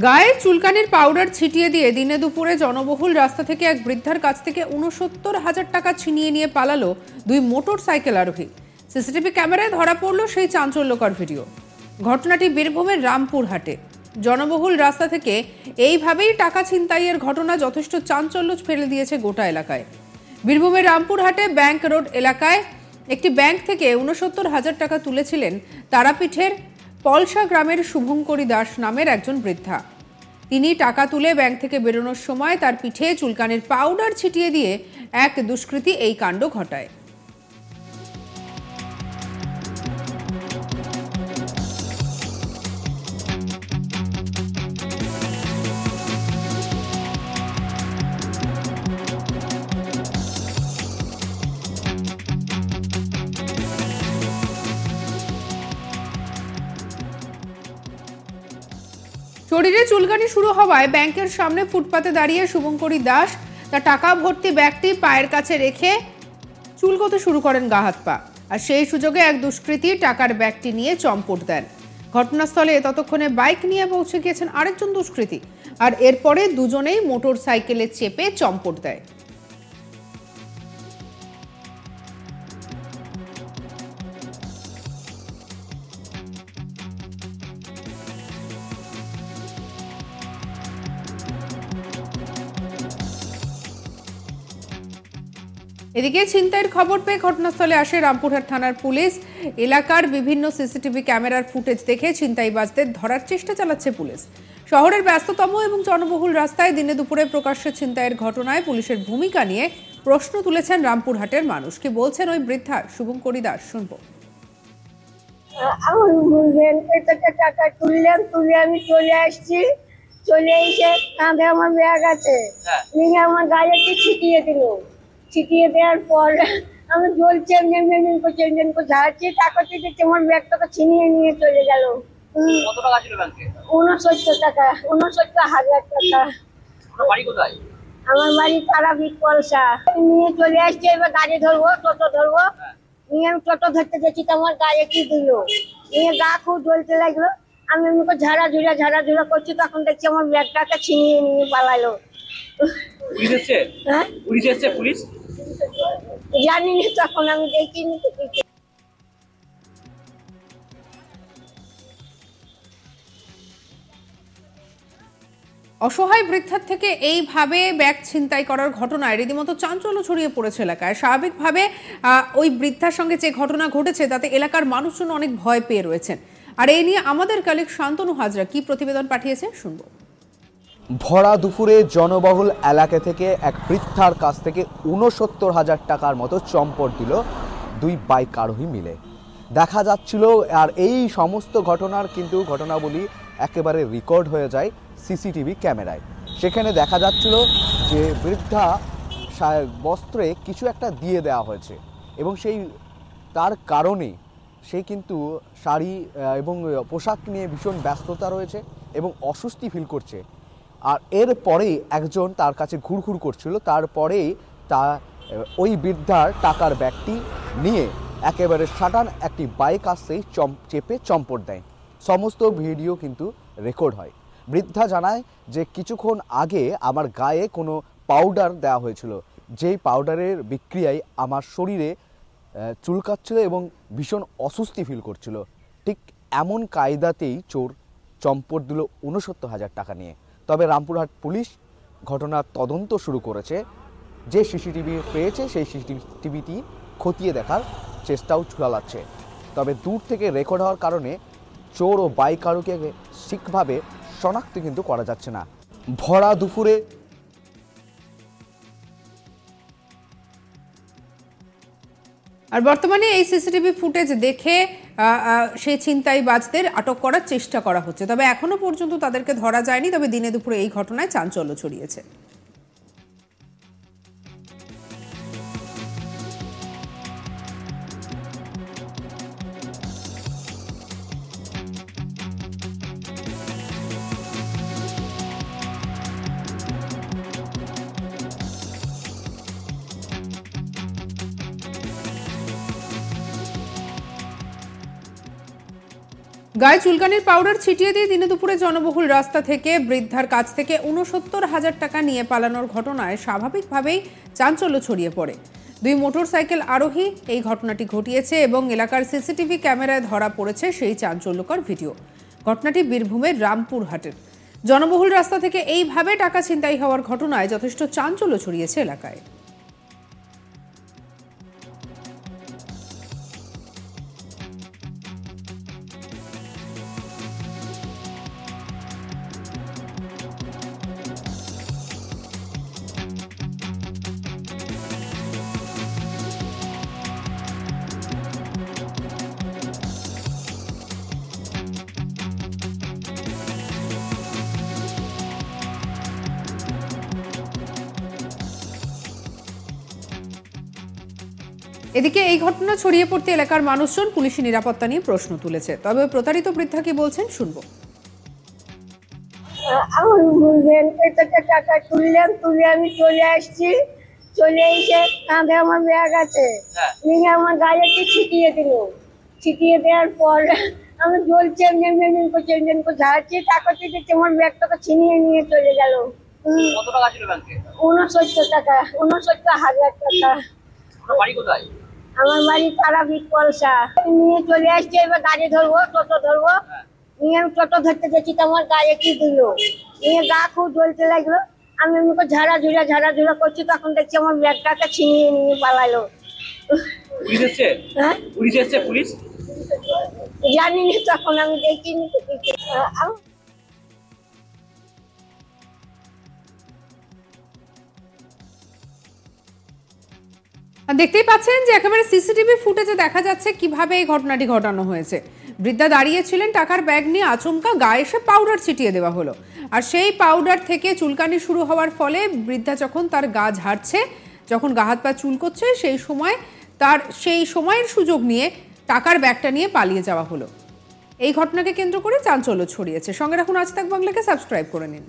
গায়ে চুলকানির পাউডার ছিটিয়ে দিয়ে দিনে দুপুরে জনবহুল রাস্তা থেকে এক বৃদ্ধার কাছ থেকে ৬৯,০০০ টাকা ছিনিয়ে নিয়ে পালালো দুই মোটর সাইকেল আরোহী। সিসিটিভি ক্যামেরায় ধরা পড়ল সেই চাঞ্চল্যকর ভিডিও। ঘটনাটি বীরভূমের রামপুরহাটে। জনবহুল রাস্তা থেকে এইভাবেই টাকা ছিনতাইয়ের ঘটনা যথেষ্ট চাঞ্চল্য ফেলে দিয়েছে গোটা এলাকায়। বীরভূমের রামপুরহাটে ব্যাংক রোড এলাকায় একটি ব্যাংক থেকে ৬৯,০০০ টাকা তুলেছিলেন তারাপীঠের পলসা গ্রামের শুভঙ্করী দাস নামের একজন বৃদ্ধা। তিনি টাকা তুলে ব্যাংক থেকে বেরোনোর সময় তার পিঠে চুলকানির পাউডার ছিটিয়ে দিয়ে এক দুষ্কৃতী এই কাণ্ড ঘটায়। শরীরে চুলকানি শুরু হওয়ায় ব্যাংকের সামনে ফুটপাতে দাঁড়িয়ে শুভঙ্করী দাস তার টাকা ভর্তি ব্যাগটি পায়ের কাছে রেখে চুলকোতে শুরু করেন গা হাত পা। আর সেই সুযোগে এক দুষ্কৃতী টাকার ব্যাগটি নিয়ে চম্পট দেন। ঘটনাস্থলে ততক্ষণে বাইক নিয়ে পৌঁছে গিয়েছেন আরেকজন দুষ্কৃতী, আর এরপরে দুজনেই মোটর সাইকেলে চেপে চম্পট দেয়। এদিকে ছিনতাইয়ের খবর পেয়ে ঘটনাস্থলে আসে রামপুরহাট থানার পুলিশ। এলাকার বিভিন্ন সিসিটিভি ক্যামেরার ফুটেজ দেখে ছিনতাইবাজদের ধরার চেষ্টা চালাচ্ছে পুলিশ। শহরের ব্যস্ততম এবং জনবহুল রাস্তায় দিনে দুপুরে প্রকাশ্যে ছিনতাইয়ের ঘটনায় পুলিশের ভূমিকা নিয়ে প্রশ্ন তুলেছেন রামপুরহাটের মানুষ। কি বলছেন ওই বৃদ্ধা শুভঙ্করী দাস, শুনবো। টাকা তুললাম, তুলে আমি চলে আসছি। চলে এসে কাঁধে আমার ব্যাগ আছে, নিয়ে আমার গায়ে ছিটিয়ে দিল। ছিটিয়ে দেওয়ার পর আমি জ্বলছে এমনি করছি, ঝাড়ছি, টাকা দিচ্ছে, আমার ব্যাগটাকে ছিনিয়ে নিয়ে চলে গেল। ৬৯ টাকা, ৬৯,০০০ টাকা। আমার বাড়ি তারাপীঠ পলসা। নিয়ে চলে আসছে, এবার গাড়ি ধরবো, টোটো ধরবো। নিয়ে আমি টোটো ধরতে যাচ্ছি তো আমার গায়ে কি দিল, নিয়ে গা খুব জ্বলতে লাগলো। আমি এমনি করে ঝাড়াঝুড়া করছি, তখন দেখছি আমার ব্যাগটাকে ছিনিয়ে নিয়ে পালালো। পুলিশ জানি না, তখন আমি দেখিনি। অসহায় বৃদ্ধার থেকে এইভাবে ব্যাগ ছিনতাই করার ঘটনায় রীতিমতো চাঞ্চল্য ছড়িয়ে পড়েছে এলাকায়। স্বাভাবিকভাবে ওই বৃদ্ধার সঙ্গে যে ঘটনা ঘটেছে তাতে এলাকার মানুষজন অনেক ভয় পেয়ে রয়েছেন। আর এই নিয়ে আমাদের কালিক শান্তনু হাজরা কি প্রতিবেদন পাঠিয়েছে, শুনবো। ভরা দুপুরে জনবহুল এলাকা থেকে এক বৃদ্ধার কাছ থেকে ৬৯,০০০ টাকার মতো চম্পট দিল দুই বাইক আরোহী মিলে। দেখা যাচ্ছিল, আর এই সমস্ত ঘটনার কিন্তু ঘটনাবলী একেবারে রেকর্ড হয়ে যায় সিসিটিভি ক্যামেরায়। সেখানে দেখা যাচ্ছিল যে বৃদ্ধা বস্ত্রে কিছু একটা দিয়ে দেওয়া হয়েছে এবং তার কারণে সে কিন্তু শাড়ি এবং পোশাক নিয়ে ভীষণ ব্যস্ততা রয়েছে এবং অস্বস্তি ফিল করছে। আর এরপরেই একজন তার কাছে ঘুরঘুর করছিল, তারপরেই ওই বৃদ্ধার টাকার ব্যাগটি নিয়ে একেবারে সাটান একটি বাইক আসতেই চেপে চম্পট দেয়। সমস্ত ভিডিও কিন্তু রেকর্ড হয়। বৃদ্ধা জানায় যে কিছুক্ষণ আগে আমার গায়ে কোনো পাউডার দেওয়া হয়েছিল, যেই পাউডারের বিক্রিয়ায় আমার শরীরে চুলকাচ্ছিল এবং ভীষণ অস্বস্তি ফিল করছিল। ঠিক এমন কায়দাতেই চোর চম্পট দিল ৬৯,০০০ টাকা নিয়ে। তবে রামপুরহাট পুলিশ ঘটনার তদন্ত শুরু করেছে। যে সিসিটিভি পেয়েছে সেই সিসিটিভিটি খতিয়ে দেখার চেষ্টাও চালাচ্ছে। তবে দূর থেকে রেকর্ড হওয়ার কারণে চোর ও বাইক আরোহীকে ঠিকভাবে শনাক্ত কিন্তু করা যাচ্ছে না। ভরা দুপুরে আর বর্তমানে এই সিসিটিভি ফুটেজ দেখে সেই ছিনতাইবাজদের আটক করার চেষ্টা করা হচ্ছে। তবে এখনো পর্যন্ত তাদেরকে ধরা যায়নি। তবে দিনে দুপুরে এই ঘটনায় চাঞ্চল্য ছড়িয়েছে। গায়ে চুলকানির পাউডার ছিটিয়ে দিয়ে দিনে দুপুরে জনবহুল রাস্তা থেকে বৃদ্ধার কাছ থেকে ৬৯,০০০ টাকা নিয়ে পালানোর ঘটনায় স্বাভাবিকভাবেই চাঞ্চল্য ছড়িয়ে পড়ে। দুই মোটরসাইকেল আরোহী এই ঘটনাটি ঘটিয়েছে এবং এলাকার সিসিটিভি ক্যামেরায় ধরা পড়েছে সেই চাঞ্চল্যকর ভিডিও। ঘটনাটি বীরভূমের রামপুরহাটের। জনবহুল রাস্তা থেকে এইভাবে টাকা ছিনতাই হওয়ার ঘটনায় যথেষ্ট চাঞ্চল্য ছড়িয়েছে এলাকায়। এদিকে এই ঘটনা ছড়িয়ে পড়তে এলাকার মানুষজন পুলিশি নিরাপত্তা নিয়ে প্রশ্ন তুলেছে। তবে প্রতারিত বৃদ্ধা কি বলছেন শুনবো। আমার ব্যাংকে থেকে টাকা তুলে আমি চলে আসছি। চলে এসে কাঁধে আমার ব্যাগ আছে, নিয়ে আমার গায়ে ছিটিয়ে দিল। ছিটিয়ে দেওয়ার পর আমি জ্বলছি, এমনি করছি, ঝাড়ছি, টাকা দিচ্ছে, আমার ব্যাগটাকে ছিনিয়ে নিয়ে চলে গেল। ৬৯ টাকা, ৬৯,০০০ টাকা। আমার বাড়ি তারাপীঠ পলসা। নিয়ে চলে আসছে, এবার গাড়ি ধরবো, টোটো ধরবো। নিয়ে আমি টোটো ধরতে গেছি তো আমার গায়ে কি দিল, নিয়ে গা খুব জ্বলতে লাগলো। আমি এমনি ঝাড়াঝুড়া করছি, তখন দেখছি আমার ব্যাগটাকে ছিনিয়ে নিয়ে পালালো। হ্যাঁ, পুলিশ জানি না, তখন আমি দেখিনি তো কিছু। দেখতেই পাচ্ছেন যে একেবারে সিসিটিভি ফুটেজে দেখা যাচ্ছে কিভাবে এই ঘটনাটি ঘটানো হয়েছে। বৃদ্ধা দাঁড়িয়েছিলেন, টাকার ব্যাগ নিয়ে আচমকা গায়ে এসে পাউডার ছিটিয়ে দেওয়া হলো। আর সেই পাউডার থেকে চুলকানি শুরু হওয়ার ফলে বৃদ্ধা যখন তার গা ঝাড়ছে, যখন গা হাত পা চুলকোচ্ছে, সেই সময়ের সুযোগ নিয়ে টাকার ব্যাগটা নিয়ে পালিয়ে যাওয়া হলো। এই ঘটনাকে কেন্দ্র করে চাঞ্চল্য ছড়িয়েছে। সঙ্গে রাখুন আজ তাক বাংলাকে, সাবস্ক্রাইব করে নিন।